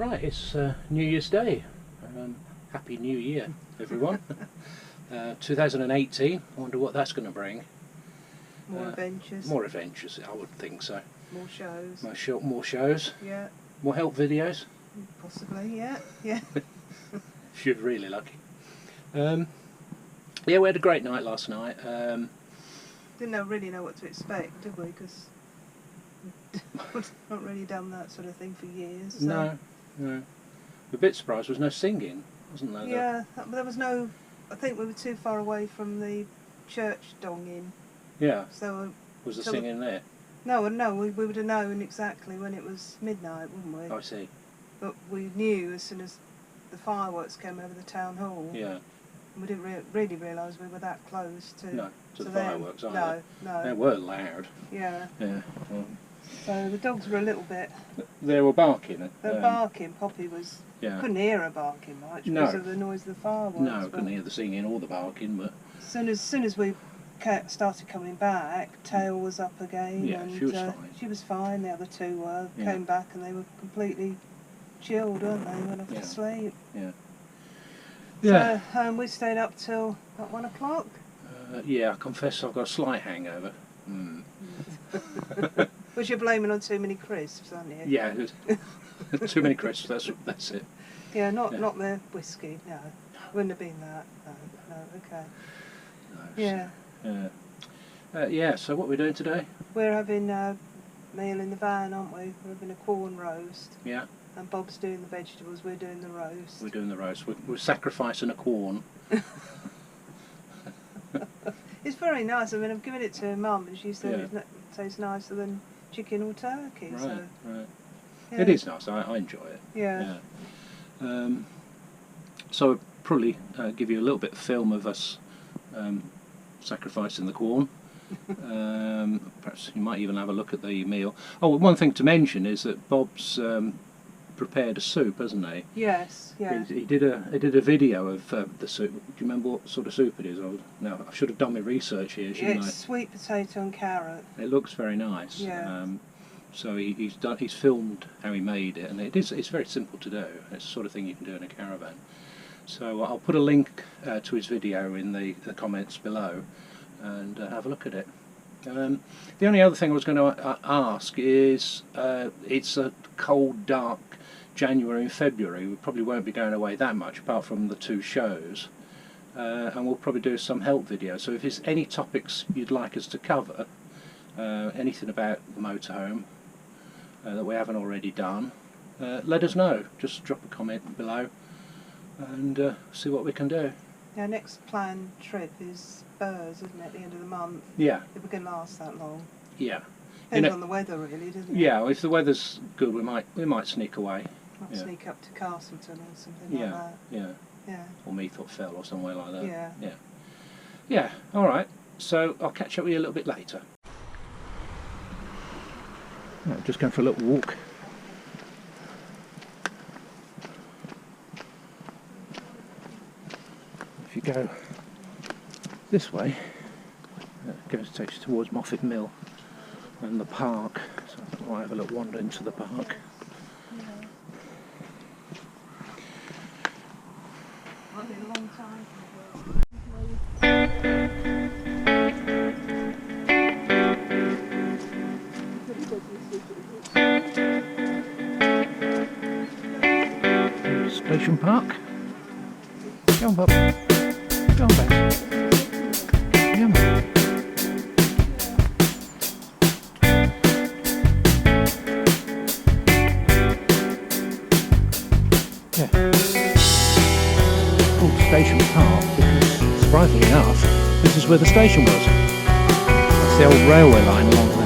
Right, it's New Year's Day. Happy New Year, everyone. 2018, I wonder what that's going to bring. More adventures. More adventures, I would think so. More shows. More shows. Yeah. More help videos. Possibly, yeah. Yeah. If you're really lucky. Yeah, we had a great night last night. Didn't really know what to expect, did we? Because we've not really done that sort of thing for years. So. No. I'm a bit surprised there was no singing, wasn't there? Yeah, there was no. I think we were too far away from the church donging. Yeah. So was the singing there? No, we would have known exactly when it was midnight, wouldn't we? I see. But we knew as soon as the fireworks came over the town hall. Yeah. We didn't really realise we were that close to. No, to the them. fireworks either. No. They were loud. Yeah. Yeah. Well, so the dogs were a little bit. they were barking. They were barking. Poppy was. Yeah. Couldn't hear her barking much because of the noise of the fireworks. No, couldn't hear the singing or the barking, but. As soon as we started coming back, Tail was up again. Yeah, and, she was fine. She was fine. The other two were. Yeah. Came back and they were completely chilled, weren't they? Went off to sleep. Yeah. Yeah. So we stayed up till about 1 o'clock. Yeah, I confess I've got a slight hangover. Which you're blaming on too many crisps, aren't you? Yeah, too many crisps. That's it. Yeah, not the whiskey. No, wouldn't have been that. No, okay. No, yeah. So what are we doing today? We're having a meal in the van, aren't we? We're having a corn roast. Yeah. And Bob's doing the vegetables. We're doing the roast. We're doing the roast. We're sacrificing a corn. It's very nice. I mean, I've given it to Mum, and she said Yeah. it tastes nicer than chicken or turkey. Right. So, Right. yeah. It is nice. I enjoy it. Yeah. So I'll probably give you a little bit of film of us sacrificing the corn. Perhaps you might even have a look at the meal. Oh, one thing to mention is that Bob's prepared a soup, hasn't he? Yes. Yeah. He did a video of the soup. Do you remember what sort of soup it is? I should have done my research here, shouldn't I? It's sweet potato and carrot. It looks very nice. Yeah. So he's filmed how he made it, and it's very simple to do. It's the sort of thing you can do in a caravan. So I'll put a link to his video in the comments below, and have a look at it. The only other thing I was going to ask is, it's a cold, dark January and February. We probably won't be going away that much, apart from the 2 shows, and we'll probably do some help videos. So if there's any topics you'd like us to cover, anything about the motorhome that we haven't already done, let us know. Just drop a comment below and see what we can do. Our next planned trip is Spurs, isn't it, at the end of the month? Yeah. If we can last that long. Yeah. Depends on the weather, really, doesn't it? Yeah, well, if the weather's good, we might sneak away. Might sneak up to Castleton or something like that. Yeah. Or Meathorpe Fell or somewhere like that. Yeah. Yeah. All right. So I'll catch up with you a little bit later. Just going for a little walk. If you go this way, it takes you towards Moffat Mill and the park. So I'll have a little wander into the park. Might be a long time. Station Park. Go on, Bob. Go on, back. Come on. Yeah. Called Station Park because, surprisingly enough, this is where the station was. That's the old railway line along there.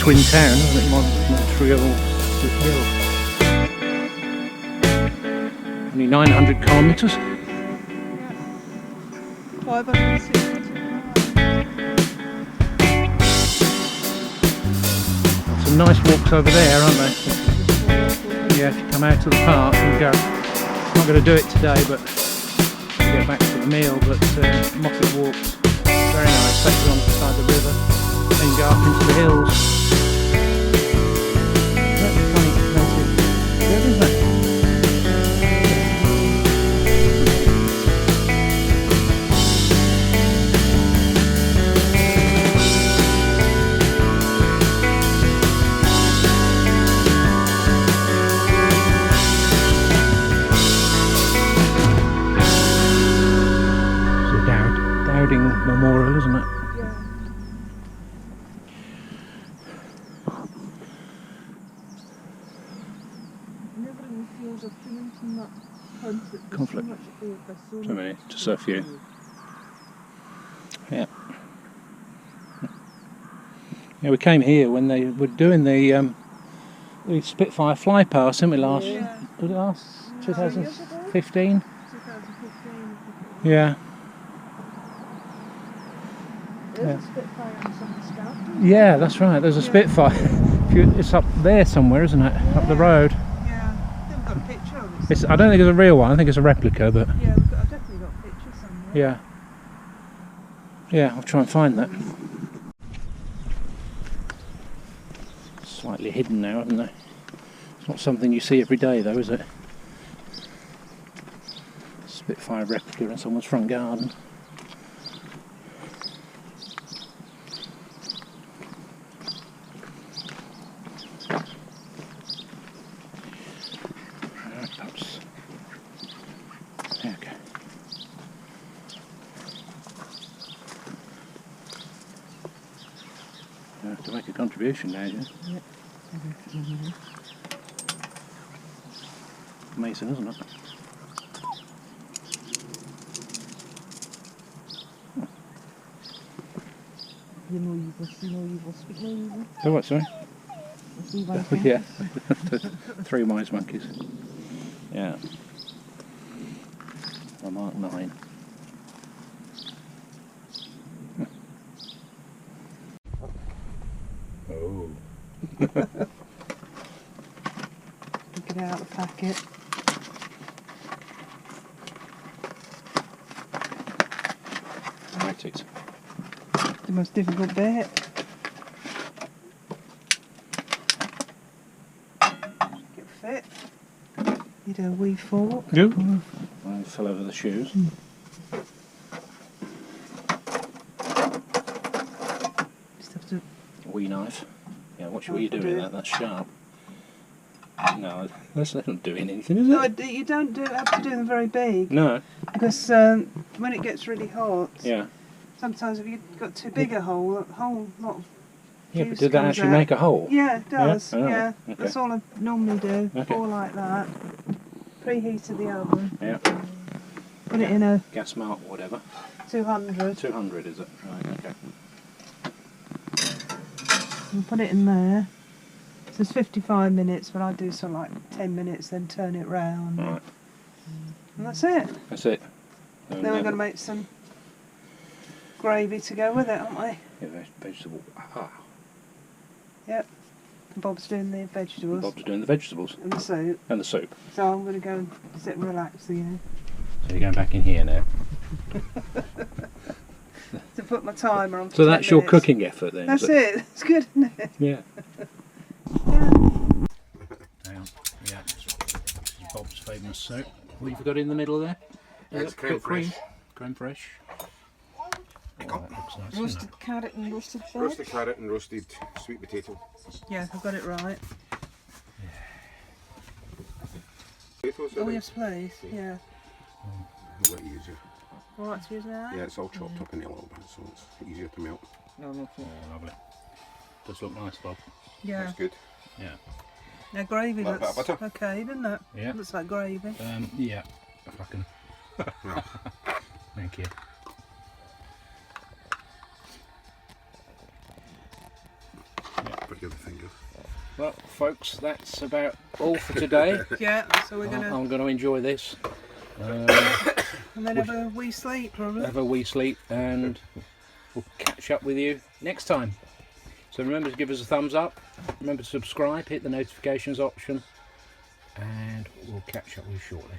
twin town, isn't it? Montreal. Only 900 kilometres. 560. Some nice walks over there, aren't they? Yeah, if you come out to the park and go. I'm not going to do it today, but get back to the meal. But Moffat walks, very nice. Take you on the side of the river, then go up into the hills. That's funny, good, isn't it? Dowding Memorial, isn't it? Yeah. Never in the fields of from that conflict. So many, just so few. Yeah. Yeah, we came here when they were doing the Spitfire flypast, didn't we? Was it last 2015? 2015. Yeah. There's a Spitfire on some scout. Yeah, that's right. There's a Spitfire. It's up there somewhere, isn't it? Up the road. Yeah. They've got a picture of it. I don't think it's a real one. I think it's a replica, but. Yeah, I've definitely got a picture somewhere. Yeah. Yeah, I'll try and find that. Slightly hidden now, haven't they? It's not something you see every day, though, is it? Spitfire replica in someone's front garden. Okay. You have to make a contribution now, do you? Yep. Amazing, isn't it? You know you will see no evil, speak no evil. Oh, what, sorry? Yeah. 3 wise monkeys. Yeah. I mark 9. Oh. Take it out of the packet. Right, it's The most difficult bit. Get fit. Need a wee fork. Yep. I fell over the shoes. Just have to. A wee knife. Yeah, what are you doing? That's sharp. No, that's not doing anything, is it? No, you don't have to do them very big. No. Because when it gets really hot, Yeah. sometimes if you've got too big a hole lot of Yeah, but juice did that comes actually out. make a hole? Yeah, it does. Yeah? Oh, Yeah, okay. that's all I normally do. Okay. All like that. Preheated the oven. Yeah. Put it in a Gas mark, whatever. 200. 200, is it? Right, okay. And put it in there. So it's 55 minutes, but I do sort of like 10 minutes, then turn it round. Right. And that's it. That's it. Then we're going to make some gravy to go with it, aren't we? Yeah, vegetable. Aha. Yep. Bob's doing the vegetables. Bob's doing the vegetables. And the soup. And the soup. So I'm going to go and sit and relax again. So you're going back in here now. To put my timer on for So 10 that's your minutes. cooking effort then? That's is it. It's good, isn't it? Yeah. Yeah. Yeah. This is Bob's famous soup. What have you got in the middle there? It's creme fraiche. Creme fraiche. Oh, that looks nice, Roasted carrot and roasted veg. Roasted carrot and roasted sweet potato. Yeah, I've got it right. Potatoes, Oh yes, please. Yeah. A bit easier. All right to use now? Yeah, it's all chopped up in it a little bit, so it's easier to melt. No, nothing. Oh, lovely. Does look nice, Bob. Yeah. That's good. Yeah. Now gravy Like a bit looks of butter? okay, doesn't it? Yeah. Looks like gravy. Yeah. If I can. Thank you. Pretty good. Well, folks, that's about all for today. Yeah, so we're gonna I'm going to enjoy this. and then have a wee sleep probably. Have a wee sleep, and we'll catch up with you next time. So remember to give us a thumbs up, remember to subscribe, hit the notifications option, and we'll catch up with you shortly.